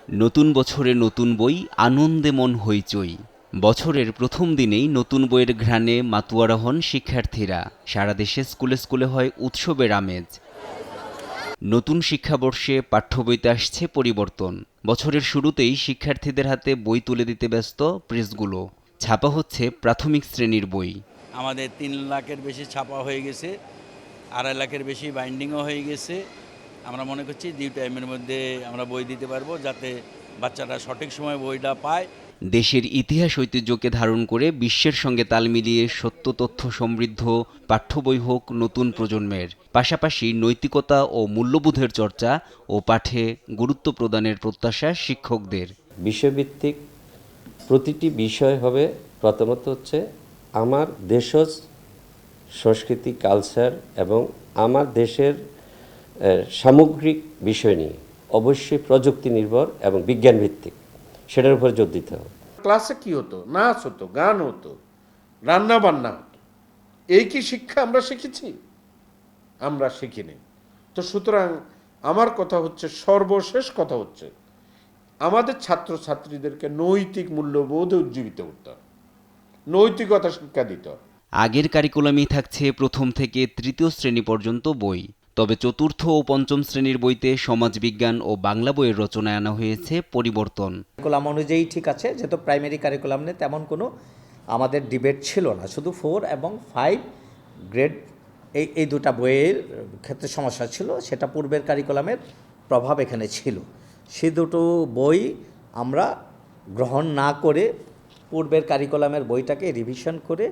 নতুন বছরে নতুন বই, আনন্দে মন হইচই। বছরের প্রথম দিনেই নতুন বইয়ের ঘ্রাণে মাতোয়ারা হন শিক্ষার্থীরা। সারা দেশে স্কুলে স্কুলে হয় উৎসবের আমেজ। নতুন শিক্ষাবর্ষে পাঠ্য বইতে আসছে পরিবর্তন। বছরের শুরুতেই শিক্ষার্থীদের হাতে বই তুলে দিতে ব্যস্ত প্রেসগুলো। ছাপা হচ্ছে প্রাথমিক শ্রেণীর বই। আমাদের ৩ লাখের বেশি ছাপা হয়ে গেছে, ২.৫ লাখের বেশি বাইন্ডিংও হয়ে গেছে। আমরা মনে করছি ডিউ টাইমের মধ্যে আমরা বই দিতে পারবো, যাতে বাচ্চারা সঠিক সময় বইটা পায়। দেশের ইতিহাস ঐতিহ্যকে ধারণ করে বিশ্বের সঙ্গে তাল মিলিয়ে সত্য তথ্য সমৃদ্ধ পাঠ্য বই হোক নতুন প্রজন্মের। পাশাপাশি নৈতিকতা ও মূল্যবোধের চর্চা ও পাঠে গুরুত্ব প্রদানের প্রত্যাশা শিক্ষকদের। বিষয়ভিত্তিক প্রতিটি বিষয় হবে প্রথমত হচ্ছে আমার দেশজ সংস্কৃতি, কালচার এবং আমার দেশের সামগ্রিক বিষয় নিয়ে, অবশ্যই প্রযুক্তি নির্ভর এবং বিজ্ঞান ভিত্তিক, সেটার উপর জোর দিতে হবে। ক্লাসে কি হতো? নাচ হতো, গান হতো, রান্না বান্না হতো। এই কি শিক্ষা আমরা শিখেছি? আমরা শিখিনি। তো সুতরাং আমার কথা হচ্ছে, সর্বশেষ কথা হচ্ছে, আমাদের ছাত্রছাত্রীদেরকে নৈতিক মূল্যবোধে উজ্জীবিত করতে হবে, নৈতিকতা শিক্ষা দিতে হবে। আগের কারিকুলামেই থাকছে প্রথম থেকে তৃতীয় শ্রেণী পর্যন্ত বই। তবে চতুর্থ ও পঞ্চম শ্রেণীর বইতে সমাজবিজ্ঞান ও বাংলা বইয়ের রচনায় আনা হয়েছে পরিবর্তন। কারিকুলাম অনুযায়ী ঠিক আছে, যেহেতু প্রাইমারি কারিকুলাম নিয়ে তেমন কোনো আমাদের ডিবেট ছিল না, শুধু 4 এবং 5 গ্রেড এই দুটা বইয়ের ক্ষেত্রে সমস্যা ছিল। সেটা পূর্বের কারিকুলামের প্রভাব এখানে ছিল। সে দুটো বই আমরা গ্রহণ না করে পূর্বের কারিকুলামের বইটাকে রিভিশন করে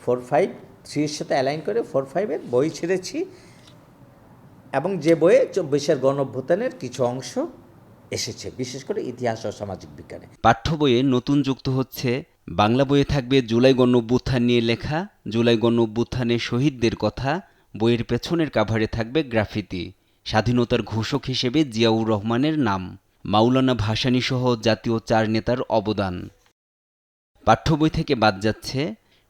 4-5 3 এর সাথে অ্যালাইন করে 4-5-এর বই ছেড়েছি, এবং যে বইয়ে 24-এর গণঅভ্যুত্থানের কিছু অংশ এসেছে, বিশেষ করে ইতিহাস ও সামাজিক বিজ্ঞানে। পাঠ্য বইয়ে নতুন যুক্ত হচ্ছে বাংলা বইয়ে থাকবে জুলাই গণঅভ্যুত্থান নিয়ে লেখা, জুলাই গণঅভ্যুত্থানে শহীদদের কথা। বইয়ের পেছনের কাভারে থাকবে গ্রাফিতি, স্বাধীনতার ঘোষক হিসেবে জিয়াউর রহমানের নাম, মাওলানা ভাসানী সহ জাতীয় 4 নেতার অবদান। পাঠ্য বই থেকে বাদ যাচ্ছে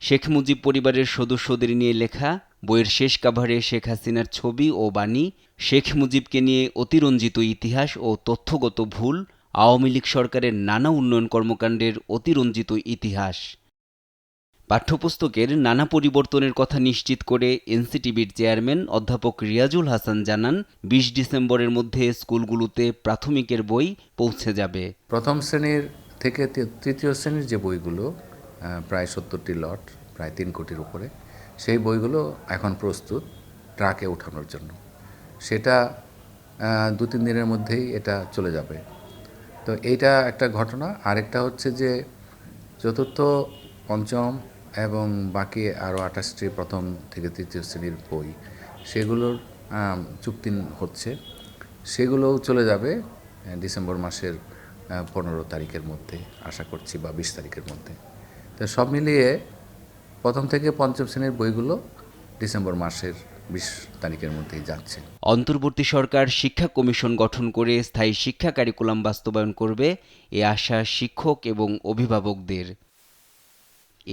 শেখ মুজিব পরিবারের সদস্যদের নিয়ে লেখা। বইয়ের শেষ কাভারে শেখ হাসিনার ছবি ও বাণী, শেখ মুজিবকে নিয়ে অতিরঞ্জিত ইতিহাস ও তথ্যগত ভুল, আওয়ামী লীগ সরকারের নানা উন্নয়ন কর্মকাণ্ডের অতিরঞ্জিত ইতিহাস। পাঠ্যপুস্তকের নানা পরিবর্তনের কথা নিশ্চিত করে এনসিটিবির চেয়ারম্যান অধ্যাপক রিয়াজুল হাসান জানান, ২০ ডিসেম্বরের মধ্যে স্কুলগুলোতে প্রাথমিকের বই পৌঁছে যাবে। প্রথম শ্রেণীর থেকে তৃতীয় শ্রেণীর যে বইগুলো, প্রায় ৭০টি লট, প্রায় ৩ কোটির উপরে, সেই বইগুলো এখন প্রস্তুত ট্রাকে ওঠানোর জন্য। সেটা ২-৩ দিনের মধ্যেই এটা চলে যাবে। তো এইটা একটা ঘটনা। আরেকটা হচ্ছে যে চতুর্থ, পঞ্চম এবং বাকি আরও ২৮টি প্রথম থেকে তৃতীয় শ্রেণীর বই, সেগুলোর চুক্তি হচ্ছে, সেগুলোও চলে যাবে ডিসেম্বর মাসের ১৫ তারিখের মধ্যে, আশা করছি, বা ২০ তারিখের মধ্যে। তো সব মিলিয়ে প্রথম থেকে পঞ্চম শ্রেণীর বইগুলো ডিসেম্বর মাসের ২০ তারিখের মধ্যেই যাচ্ছে। অন্তর্বর্তী সরকার শিক্ষা কমিশন গঠন করে স্থায়ী শিক্ষা কারিকুলাম বাস্তবায়ন করবে, এ আশা শিক্ষক এবং অভিভাবকদের।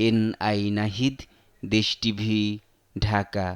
এনআই নাহিদ, দেশ টিভি, ঢাকা।